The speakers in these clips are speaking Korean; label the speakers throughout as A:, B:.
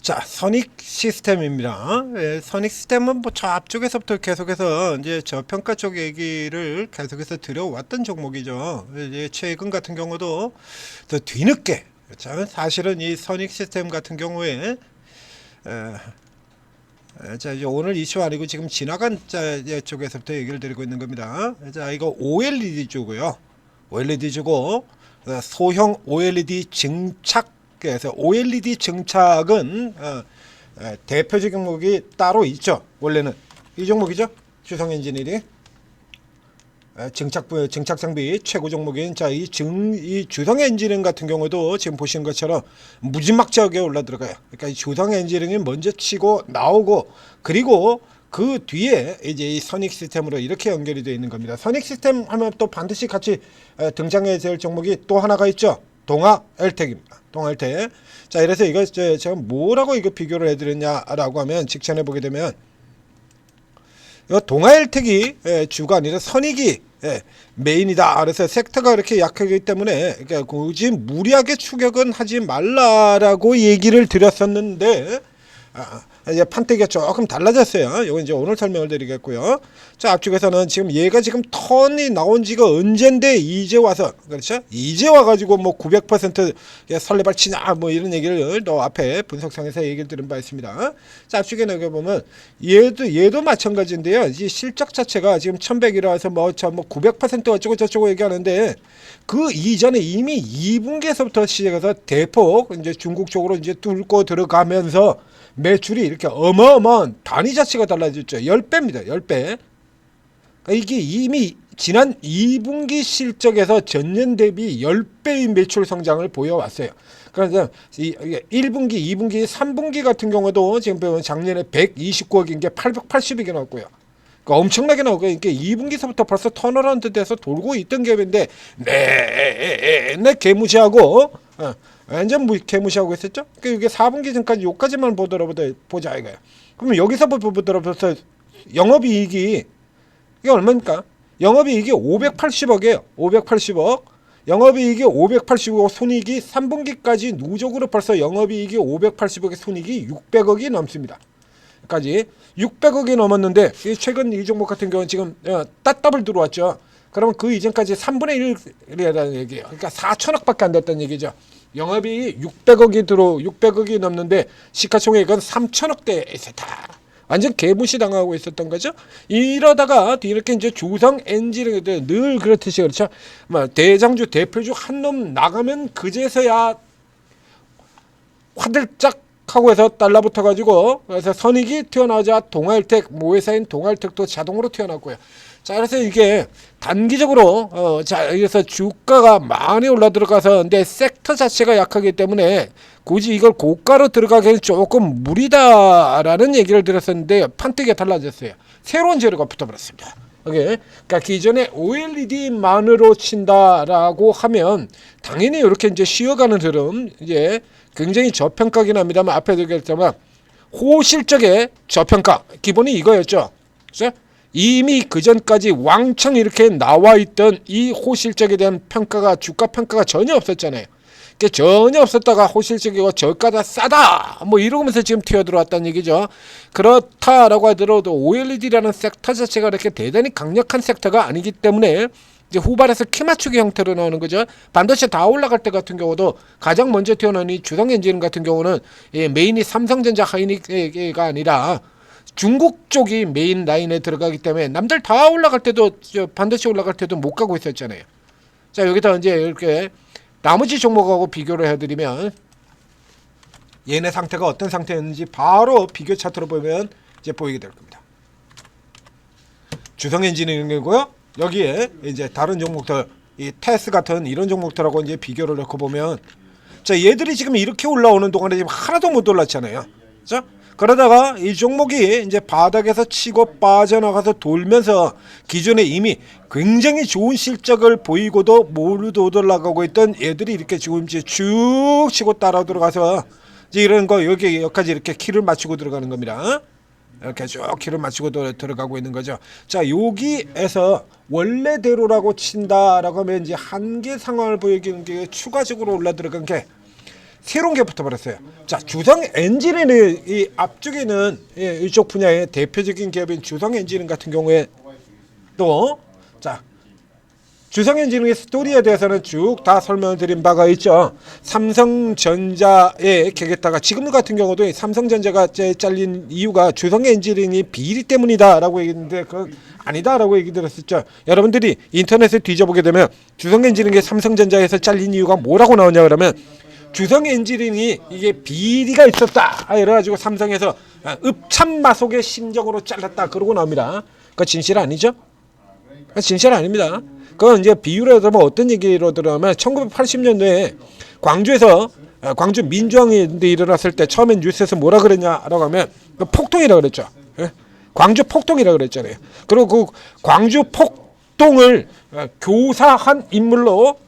A: 자, 선익 시스템입니다. 예, 선익 시스템은 뭐 저 앞쪽에서부터 계속해서 이제 저평가 쪽 얘기를 계속해서 들여왔던 종목이죠. 이제 최근 같은 경우도 더 뒤늦게, 그렇죠? 사실은 이 선익 시스템 같은 경우에 자, 이제 오늘 이슈 아니고 지금 지나간 쪽에서부터 얘기를 드리고 있는 겁니다. 자, 이거 OLED 주고요. OLED 주고 소형 OLED 증착. 그래서 OLED 증착은 대표적인 종목이 따로 있죠. 원래는 이 종목이죠. 주성 엔지니어링 증착 장비 최고 종목인 이 주성 엔지니어링 같은 경우도 지금 보시는 것처럼 무지막지하게 올라 들어가요. 그러니까 이 주성 엔지니어링이 먼저 치고 나오고, 그리고 그 뒤에 이제 이 선익 시스템으로 이렇게 연결이 되어 있는 겁니다. 선익 시스템 하면 또 반드시 같이 등장해야 될 종목이 또 하나가 있죠. 동아 엘텍입니다. 동아 엘텍. 자, 이래서 이거 제가 뭐라고 이거 비교를 해드렸냐라고 하면, 직전해 보게 되면 이 동아 엘텍이 주가 아니라 선익이 메인이다. 그래서 섹터가 이렇게 약하기 때문에 그러니까 굳이 무리하게 추격은 하지 말라라고 얘기를 드렸었는데, 이제 판때기가 조금 달라졌어요. 이건 이제 오늘 설명을 드리겠고요. 자, 앞쪽에서는 지금 얘가 지금 턴이 나온 지가 언젠데 이제 와서, 그렇죠? 이제 와가지고 뭐 900% 설레발 치냐 뭐 이런 얘기를 또 앞에 분석상에서 얘기를 들은 바 있습니다. 자, 앞쪽에 보면 얘도 마찬가지인데요. 이 실적 자체가 지금 1100이라서 뭐 900% 어쩌고 저쩌고 얘기하는데, 그 이전에 이미 2분기에서부터 시작해서 대폭 이제 중국 쪽으로 이제 뚫고 들어가면서 매출이 이렇게 어마어마한 단위 자체가 달라졌죠. 10배입니다. 10배. 그러니까 이게 이미 지난 2분기 실적에서 전년 대비 10배의 매출 성장을 보여왔어요. 그래서 1분기, 2분기, 3분기 같은 경우도 지금 보면 작년에 129억인 게 880억이 나왔고요. 그러니까 엄청나게 나오고, 그러니까 2분기서부터 벌써 턴어라운드 돼서 돌고 있던 갭인데 네 개무시하고 완전 개무시하고 있었죠. 그러니까 이게 4분기 전까지 요까지만 보자 이거예요. 그러면 여기서 보더라도 영업이익이 이게 얼마입니까? 영업이익이 580억이에요. 580억. 영업이익이 580억, 손익이 3분기까지 누적으로 벌써 영업이익이 580억의 손익이 600억이 넘습니다. 까지 600억이 넘었는데, 최근 이 종목 같은 경우는 지금 따따블 들어왔죠. 그러면 그 이전까지 3분의 1이라는 얘기예요. 그러니까 4천억밖에 안 됐다는 얘기죠. 영업이 600억이 넘는데 시가총액은 3천억대에 있었다. 완전 개무시당하고 있었던 거죠. 이러다가 이렇게 이제 주성 엔진을 늘 그렇듯이, 그렇죠. 대장주 대표주 한 놈 나가면 그제서야 화들짝 하고 해서 달라붙어 가지고, 그래서 선익이 튀어나오자 동아일텍 모회사인 동아일텍도 자동으로 튀어나왔고요. 자, 그래서 이게 단기적으로 자, 그래서 주가가 많이 올라 들어가서, 근데 섹터 자체가 약하기 때문에 굳이 이걸 고가로 들어가기에는 조금 무리다라는 얘기를 들었었는데, 판때기가 달라졌어요. 새로운 재료가 붙어버렸습니다. 오케이. 그러니까 기존에 OLED만으로 친다라고 하면 당연히 이렇게 이제 쉬어가는 흐름, 이제 굉장히 저평가긴 합니다만, 앞에도 얘기했지만 호실적의 저평가 기본이 이거였죠. 그렇죠? 이미 그 전까지 왕창 이렇게 나와 있던 이 호실적에 대한 평가가, 주가 평가가 전혀 없었잖아요. 그게 전혀 없었다가 호실적이고 저가다 싸다 뭐 이러면서 지금 튀어들어왔다는 얘기죠. 그렇다라고 하더라도 OLED라는 섹터 자체가 이렇게 대단히 강력한 섹터가 아니기 때문에 이제 후발에서 키 맞추기 형태로 나오는 거죠. 반도체 다 올라갈 때 같은 경우도 가장 먼저 튀어나오는 이 주성 엔진 같은 경우는 메인이 삼성전자 하이닉스가 아니라 중국 쪽이 메인 라인에 들어가기 때문에 남들 다 올라갈 때도, 반도체 올라갈 때도 못 가고 있었잖아요. 자, 여기다 이제 이렇게 나머지 종목하고 비교를 해드리면 얘네 상태가 어떤 상태였는지 바로 비교 차트로 보면 이제 보이게 될 겁니다. 주성 엔지니어링이고요. 여기에 이제 다른 종목들, 이 테스 같은 이런 종목들하고 이제 비교를 넣고 보면, 자, 얘들이 지금 이렇게 올라오는 동안에 지금 하나도 못 올랐잖아요. 자, 그러다가 이 종목이 이제 바닥에서 치고 빠져나가서 돌면서 기존에 이미 굉장히 좋은 실적을 보이고도 못 올라가고 있던 얘들이 이렇게 지금 이제 쭉 치고 따라 들어가서 이제 이런 거 여기까지 이렇게 키를 맞추고 들어가는 겁니다. 이렇게 쭉 키를 맞추고 들어가고 있는 거죠. 자, 여기에서 원래대로라고 친다라고 하면 이제 한계 상황을 보이는 게 추가적으로 올라 들어간 게 새로운 게 붙어버렸어요. 자, 주성 엔지니어링 이 앞쪽에는 이쪽 분야의 대표적인 기업인 주성 엔지니어링 같은 경우에 또 자, 주성 엔지니어링의 스토리에 대해서는 쭉 다 설명을 드린 바가 있죠. 삼성전자에 계겠다가 지금 같은 경우도 삼성전자가 잘린 이유가 주성 엔지니어링이 비리 때문이다라고 얘기했는데 그건 아니다라고 얘기 들었었죠. 여러분들이 인터넷에 뒤져보게 되면 주성 엔지니어링이 삼성전자에서 잘린 이유가 뭐라고 나오냐 그러면 주성 엔지니어링이 이게 비리가 있었다 이래가지고 삼성에서 읍참마속의 심정으로 잘랐다 그러고 나옵니다. 그거 진실 아니죠? 진실 아닙니다. 그건 이제 비유로 들으면 어떤 얘기로 들으면 1980년도에 광주에서 광주 민주항이 일어났을 때 처음엔 뉴스에서 뭐라 그랬냐라고 하면 폭동이라 그랬죠. 광주 폭동이라 그랬잖아요. 그리고 그 광주 폭동을 교사한 인물로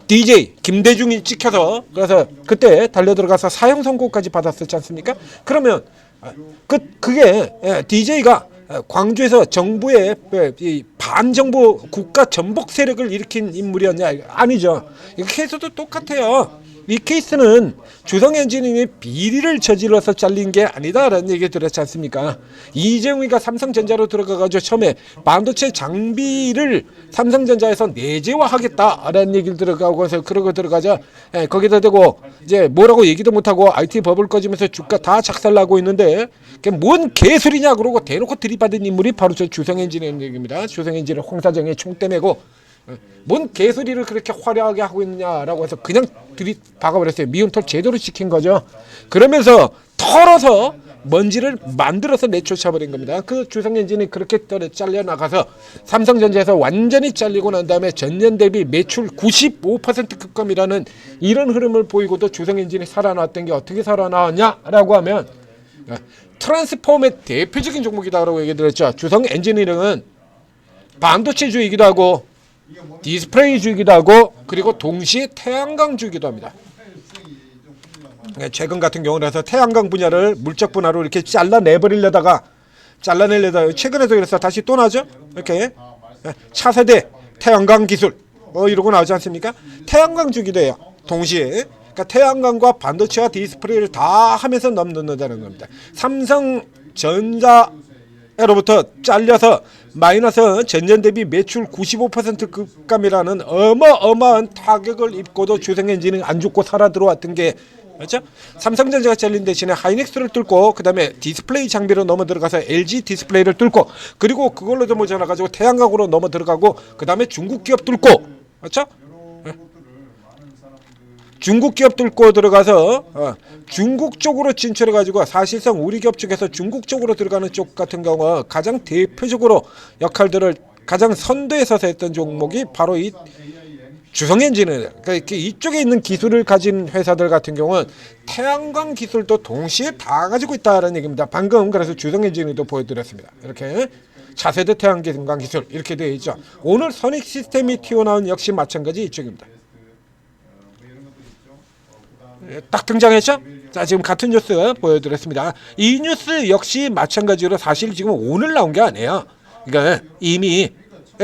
A: DJ 김대중이 찍혀서 그래서 그때 달려들어가서 사형 선고까지 받았었지 않습니까? 그러면 그게 DJ가 광주에서 정부의 반정부 국가 전복 세력을 일으킨 인물이었냐? 아니죠. 이 케이스도 똑같아요. 이 케이스는 주성 엔지니어링이 비리를 저질러서 잘린 게 아니다라는 얘기 들었지 않습니까? 이재용이가 삼성전자로 들어가가지고 처음에 반도체 장비를 삼성전자에서 내재화하겠다라는 얘기를 들어가고 해서 그러고 들어가자 거기다 대고 이제 뭐라고 얘기도 못하고 IT 버블 꺼지면서 주가 다 작살나고 있는데 그게 뭔 개소리냐 그러고 대놓고 들이받은 인물이 바로 저 주성 엔지니어링 얘기입니다. 주성 엔지니어링 홍 사장의 총대 메고 뭔 개소리를 그렇게 화려하게 하고 있느냐라고 해서 그냥 들이박아버렸어요. 미움털 제대로 시킨 거죠. 그러면서 털어서 먼지를 만들어서 내쫓아버린 겁니다. 그 주성 엔진이 그렇게 잘려나가서 삼성전자에서 완전히 잘리고 난 다음에 전년 대비 매출 95% 급감이라는 이런 흐름을 보이고도 주성 엔진이 살아났던 게 어떻게 살아나왔냐라고 하면 트랜스폼의 대표적인 종목이다라고 얘기 들었죠. 주성 엔지니어링은 반도체주이기도 하고 디스플레이주이기도 하고 그리고 동시에 태양광주이기도 합니다. 최근 같은 경우는 태양광 분야를 물적 분야로 이렇게 잘라내려다가 최근에도 그래서 다시 또 나죠. 이렇게 차세대 태양광 기술 이러고 나오지 않습니까? 태양광주기도 해요. 동시에 그러니까 태양광과 반도체와 디스플레이를 다 하면서 넘는다는 겁니다. 삼성전자로부터 잘려서 마이너스 전년 대비 매출 95% 급감이라는 어마어마한 타격을 입고도 주성 엔진이 안 죽고 살아 들어왔던 게 맞죠? 삼성전자가 잘린 대신에 하이닉스를 뚫고 그 다음에 디스플레이 장비로 넘어 들어가서 LG 디스플레이를 뚫고 그리고 그걸로도 모자라가지고 태양광으로 넘어 들어가고 그 다음에 중국 기업 뚫고 맞죠? 중국 기업 뚫고 들어가서 중국 쪽으로 진출해가지고 사실상 우리 기업 쪽에서 중국 쪽으로 들어가는 쪽 같은 경우 가장 대표적으로 역할들을 가장 선두에 서서 했던 종목이 바로 이 주성 엔진이에요. 그러니까 이쪽에 있는 기술을 가진 회사들 같은 경우는 태양광 기술도 동시에 다 가지고 있다는 얘기입니다. 방금 그래서 주성 엔진도 보여드렸습니다. 이렇게 차세대 태양광 기술 이렇게 되어 있죠. 오늘 선익 시스템이 튀어나온 역시 마찬가지 이쪽입니다. 딱 등장했죠? 자, 지금 같은 뉴스 보여드렸습니다. 이 뉴스 역시 마찬가지로 사실 지금 오늘 나온 게 아니에요. 그러니까 이미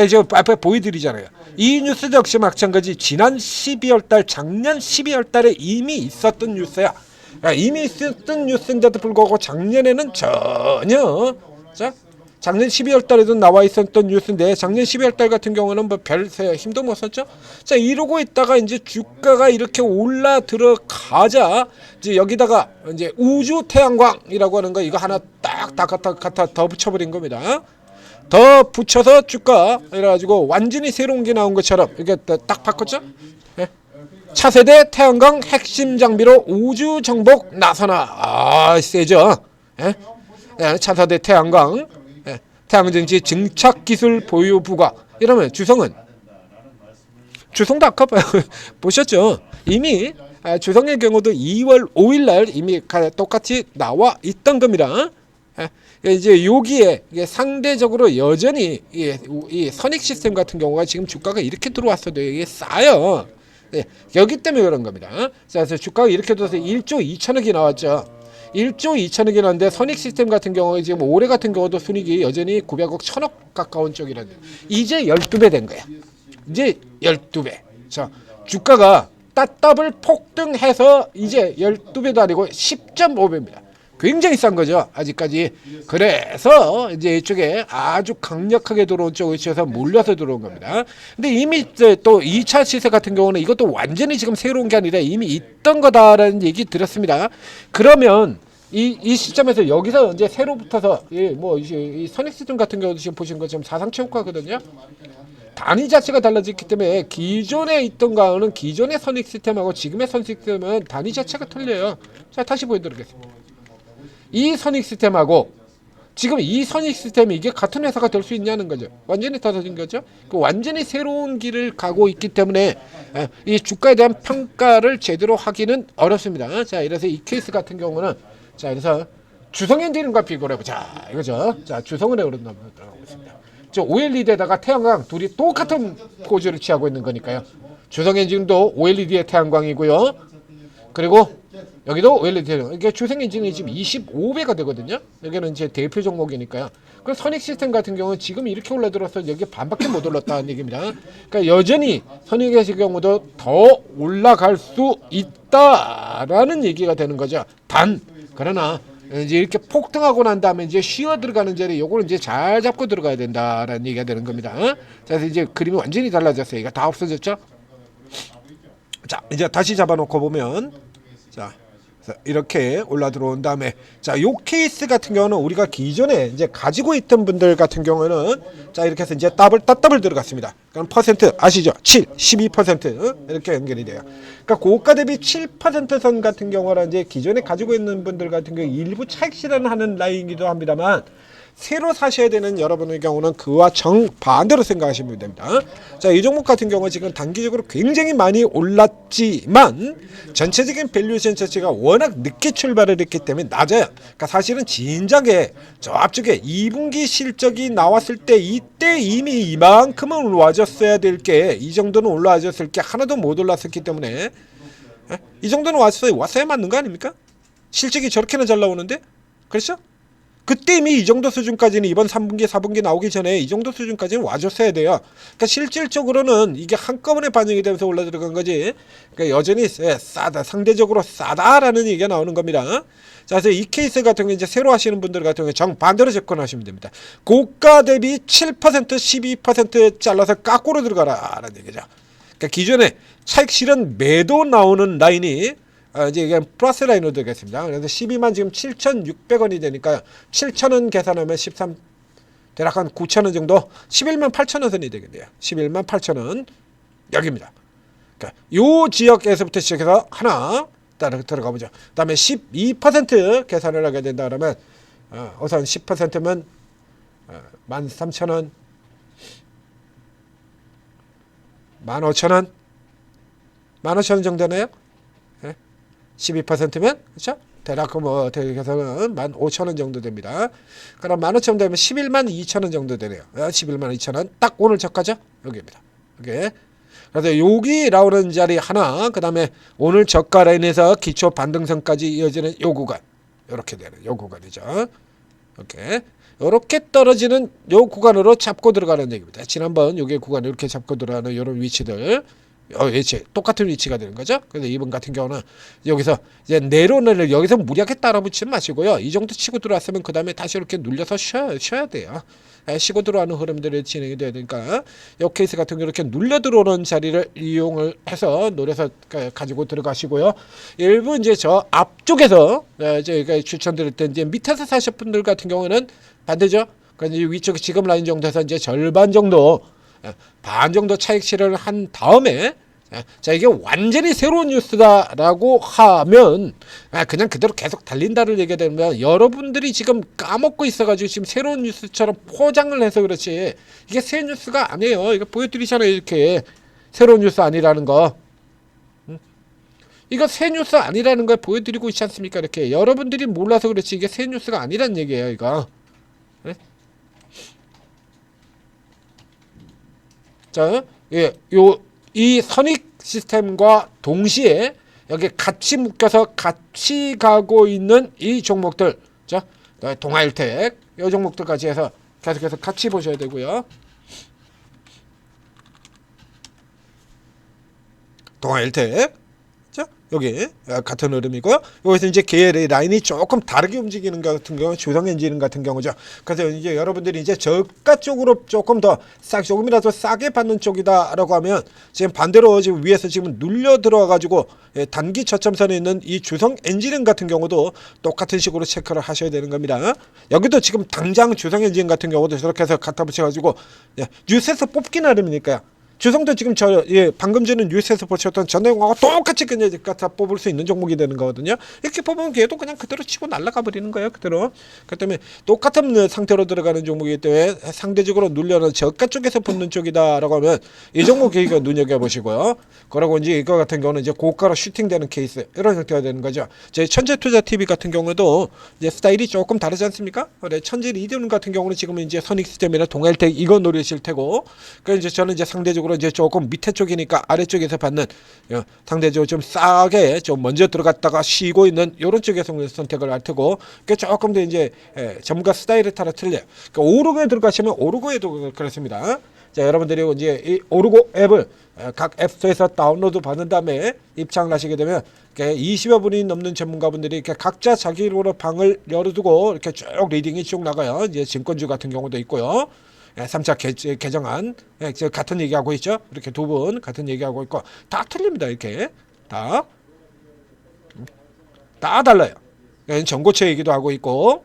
A: 지금 앞에 보여드리잖아요. 이 뉴스 역시 마찬가지 지난 12월 달 작년 12월 달에 이미 있었던 뉴스야. 이미 있었던 뉴스인데도 불구하고 작년에는 전혀 자 작년 12월 달에도 나와 있었던 뉴스인데 작년 12월 달 같은 경우는 뭐 별 힘도 못 썼죠. 자, 이러고 있다가 이제 주가가 이렇게 올라 들어가자 이제 여기다가 이제 우주 태양광이라고 하는 거 이거 하나 딱 갖다 더 붙여버린 겁니다. 더 붙여서 주가 이래가지고 완전히 새로운 게 나온 것처럼 이렇게 딱 바꿨죠. 네. 차세대 태양광 핵심 장비로 우주 정복 나서나 세죠. 네. 네. 차세대 태양광 태양전지 증착 기술 보유 부과 이러면 주성은 주성도 아까 보셨죠? 이미 주성의 경우도 2월 5일 날 이미 똑같이 나와 있던 겁니다. 이제 여기에 상대적으로 여전히 이 선익 시스템 같은 경우가 지금 주가가 이렇게 들어왔어도 이게 싸요. 여기 때문에 그런 겁니다. 그래서 주가가 이렇게 들어서 1조 2천억이 나왔죠. 1조 2천억이 나는데 선익 시스템 같은 경우에 지금 올해 같은 경우도 순익이 여전히 900억 1000억 가까운 쪽이라는 이제 12배 된 거야. 이제 12배. 자, 주가가 따따블 폭등해서 이제 12배도 아니고 10.5배입니다. 굉장히 싼 거죠 아직까지. 그래서 이제 이쪽에 아주 강력하게 들어온 쪽에 있어서 몰려서 들어온 겁니다. 근데 이미 또 2차 시세 같은 경우는 이것도 완전히 지금 새로운 게 아니라 이미 있던 거다라는 얘기 드렸습니다. 그러면 이 시점에서 여기서 이제 새로 붙어서 이 선익시스템 같은 경우도 지금 보시는 것처럼 사상체육화거든요. 단위 자체가 달라졌기 때문에 기존에 있던 거는 기존의 선익 시스템하고 지금의 선익 시스템은 단위 자체가 틀려요. 자, 다시 보여드리겠습니다. 이 선익 시스템하고 지금 이 선익 시스템이 이게 같은 회사가 될 수 있냐는 거죠. 완전히 달라진 거죠. 그 완전히 새로운 길을 가고 있기 때문에 이 주가에 대한 평가를 제대로 하기는 어렵습니다. 자, 이래서 이 케이스 같은 경우는 자, 그래서 주성엔진과 비교를 해보자 이거죠. 자, 주성은행으로 들어가고 있습니다. 저 OLED에다가 태양광 둘이 똑같은 포즈를 취하고 있는 거니까요. 주성엔진도 OLED의 태양광이고요. 그리고 여기도 OLED 이게 주성엔진이 지금 25배가 되거든요. 여기는 이제 대표 종목이니까요. 그 선익 시스템 같은 경우는 지금 이렇게 올라들어서 여기 반밖에 못 올랐다는 얘기입니다. 그러니까 여전히 선익의 경우도 더 올라갈 수 있다라는 얘기가 되는 거죠. 그러나 이제 이렇게 폭등하고 난 다음에 이제 쉬어 들어가는 자리 요거는 이제 잘 잡고 들어가야 된다라는 얘기가 되는 겁니다. 자, 그래서 이제 그림이 완전히 달라졌어요. 이거 다 없어졌죠? 자, 이제 다시 잡아놓고 보면 자, 이렇게 올라 들어온 다음에 자, 요 케이스 같은 경우는 우리가 기존에 이제 가지고 있던 분들 같은 경우는 자, 이렇게 해서 이제 따블 들어갔습니다. 그럼 퍼센트 아시죠? 7, 12% 이렇게 연결이 돼요. 그러니까 고가 대비 7% 선 같은 경우는 이제 기존에 가지고 있는 분들 같은 경우 일부 차익 실현하는 라인이기도 합니다만 새로 사셔야 되는 여러분의 경우는 그와 정반대로 생각하시면 됩니다. 자, 이 종목 같은 경우 지금 단기적으로 굉장히 많이 올랐지만 전체적인 밸류에이션 자체가 워낙 늦게 출발을 했기 때문에 낮아요. 그러니까 사실은 진작에 저 앞쪽에 2분기 실적이 나왔을 때 이때 이미 이만큼은 올라와줬어야 될 게 이 정도는 올라와줬을 게 하나도 못 올랐었기 때문에 이 정도는 왔어야 맞는 거 아닙니까? 실적이 저렇게나 잘 나오는데 그렇죠? 그때 이미 이 정도 수준까지는 이번 3분기 4분기 나오기 전에 이 정도 수준까지는 와줬어야 돼요. 그러니까 실질적으로는 이게 한꺼번에 반영이 되면서 올라 들어간 거지. 그러니까 여전히 싸다, 상대적으로 싸다라는 얘기가 나오는 겁니다. 자, 그래서 이 케이스 같은 경우 이제 새로 하시는 분들 같은 경우 정반대로 접근하시면 됩니다. 고가 대비 7% 12% 잘라서 깎고로 들어가라라는 얘기죠. 그러니까 기존에 차익 실현 매도 나오는 라인이 이제 이게 플러스 라인으로 되겠습니다. 그래서 12만 지금 7,600원이 되니까 7,000원 계산하면 13 대략 한 9,000원 정도 11만 8천원 선이 되겠네요. 11만 8천원 여기입니다. 그러니까 요 지역에서부터 시작해서 하나 따라 들어가 보죠. 그다음에 12% 계산을 하게 된다 그러면 우선 10%면 13,000원 15,000원 15,000원 정도네요. 12%면 그렇죠? 대략 뭐 대략해서는 15,000원 정도 됩니다. 그럼 15,000원 되면 11만 2천원 정도 되네요. 11만 2천원 딱 오늘 저가죠? 여기입니다. 오케이. 그래서 여기 나오는 자리 하나, 그 다음에 오늘 저가 라인에서 기초 반등선까지 이어지는 요 구간, 이렇게 되는 요 구간이죠. 오케이. 이렇게 떨어지는 요 구간으로 잡고 들어가는 얘기입니다. 지난번 요게 구간 이렇게 잡고 들어가는 이런 위치들. 위치 똑같은 위치가 되는 거죠. 그래서 이번 같은 경우는 여기서 이제 내려오는 여기서 무리하게 따라 붙이지 마시고요. 이 정도 치고 들어왔으면 그 다음에 다시 이렇게 눌려서 쉬어야 돼요. 쉬고 들어가는 흐름들이 진행이 돼야 되니까 이 케이스 같은 경우 이렇게 눌려 들어오는 자리를 이용을 해서 노려서 가지고 들어가시고요. 일부 이제 저 앞쪽에서 저희가 추천드릴 때 이제 밑에서 사실 분들 같은 경우는 반대죠. 그러니까 위쪽 지금 라인 정도에서 이제 절반 정도 반 정도 차익 실현을 한 다음에 자, 이게 완전히 새로운 뉴스다라고 하면 그냥 그대로 계속 달린다를 얘기가 되면 여러분들이 지금 까먹고 있어가지고 지금 새로운 뉴스처럼 포장을 해서 그렇지 이게 새 뉴스가 아니에요. 이거 보여드리잖아요. 이렇게 새로운 뉴스 아니라는 거. 이거 새 뉴스 아니라는 걸 보여드리고 있지 않습니까? 이렇게 여러분들이 몰라서 그렇지 이게 새 뉴스가 아니란 얘기예요. 이거. 네? 자, 예, 이 선익 시스템과 동시에 여기 같이 묶여서 같이 가고 있는 이 종목들, 자, 동아일텍, 이 종목들까지 해서 계속해서 같이 보셔야 되고요. 동아일텍, 여기 같은 흐름이고요. 여기서 이제 계열의 라인이 조금 다르게 움직이는 것 같은 경우 주성 엔진 같은 경우죠. 그래서 이제 여러분들이 이제 저가 쪽으로 조금 더 조금이라도 싸게 받는 쪽이다라고 하면 지금 반대로 지금 위에서 지금 눌려 들어와 가지고 단기 저점선에 있는 이 주성 엔진 같은 경우도 똑같은 식으로 체크를 하셔야 되는 겁니다. 여기도 지금 당장 주성 엔진 같은 경우도 저렇게 해서 갖다 붙여 가지고 뉴스에서 뽑기 나름이니까요. 주성도 지금 방금 전에 뉴스에서 보셨던 전 내용하고 똑같이 그냥 갖다 뽑을 수 있는 종목이 되는 거거든요. 이렇게 뽑으면 걔도 그냥 그대로 치고 날아가 버리는 거예요. 그대로. 그 때문에 똑같은 상태로 들어가는 종목이기 때문에 상대적으로 눌려는 저가 쪽에서 붙는 쪽이다라고 하면 이 종목 이거 눈여겨보시고요. 그러고 이제 이거 같은 경우는 이제 고가로 슈팅되는 케이스 이런 형태가 되는 거죠. 저희 천재투자TV 같은 경우도 이제 스타일이 조금 다르지 않습니까? 그래, 천재 리듬 같은 경우는 지금은 이제 선익스템이나 동일텍 이거 노리실 테고, 그래서 이제 저는 이제 상대적으로 이제 조금 밑에 쪽이니까 아래쪽에서 받는 상대적으로 좀 싸게 좀 먼저 들어갔다가 쉬고 있는 이런 쪽에서 선택을 할 테고, 그 조금 더 이제 전문가 스타일에 따라 틀려요. 그러니까 오르고에 들어가시면 오르고에도 그렇습니다. 자, 여러분들이 이제 이 오르고 앱을 각 앱스토어에서 다운로드 받은 다음에 입장을 하시게 되면 20여 분이 넘는 전문가분들이 이렇게 각자 자기로 방을 열어두고 이렇게 쭉 리딩이 쭉 나가요. 이제 증권주 같은 경우도 있고요. 3차 개정안 같은 얘기하고 있죠. 이렇게 두 분 같은 얘기하고 있고 다 틀립니다. 이렇게 다 달라요. 전고체 얘기도 하고 있고,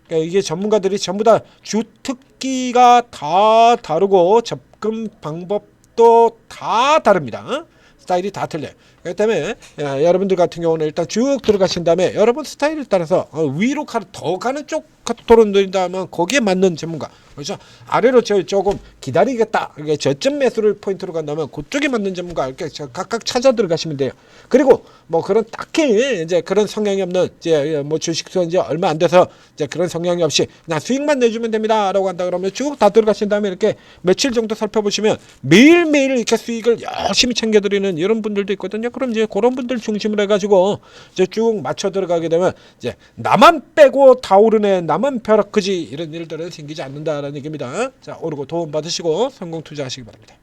A: 이게 전문가들이 전부 다 주특기가 다 다르고 접근 방법도 다 다릅니다. 스타일이 다 틀려요. 그렇기 때문에 여러분들 같은 경우는 일단 쭉 들어가신 다음에 여러분 스타일에 따라서 위로 더 가는 쪽 토론 드린다면 거기에 맞는 전문가, 그렇죠? 아래로 조금 기다리겠다, 이게 저점 매수를 포인트로 간다면 그쪽에 맞는 전문가 이렇게 각각 찾아 들어가시면 돼요. 그리고 뭐 그런 딱히 이제 그런 성향이 없는 이제 뭐 주식 투자 이제 얼마 안 돼서 이제 그런 성향이 없이 그냥 수익만 내주면 됩니다라고 한다 그러면 쭉 다 들어가신 다음에 이렇게 며칠 정도 살펴보시면 매일매일 이렇게 수익을 열심히 챙겨드리는 이런 분들도 있거든요. 그럼 이제 그런 분들 중심으로 해가지고 이제 쭉 맞춰 들어가게 되면 이제 나만 빼고 다 오르네, 나만 벼락그지 이런 일들은 생기지 않는다라는 얘기입니다. 자, 오르고 도움 받으시고 성공 투자하시기 바랍니다.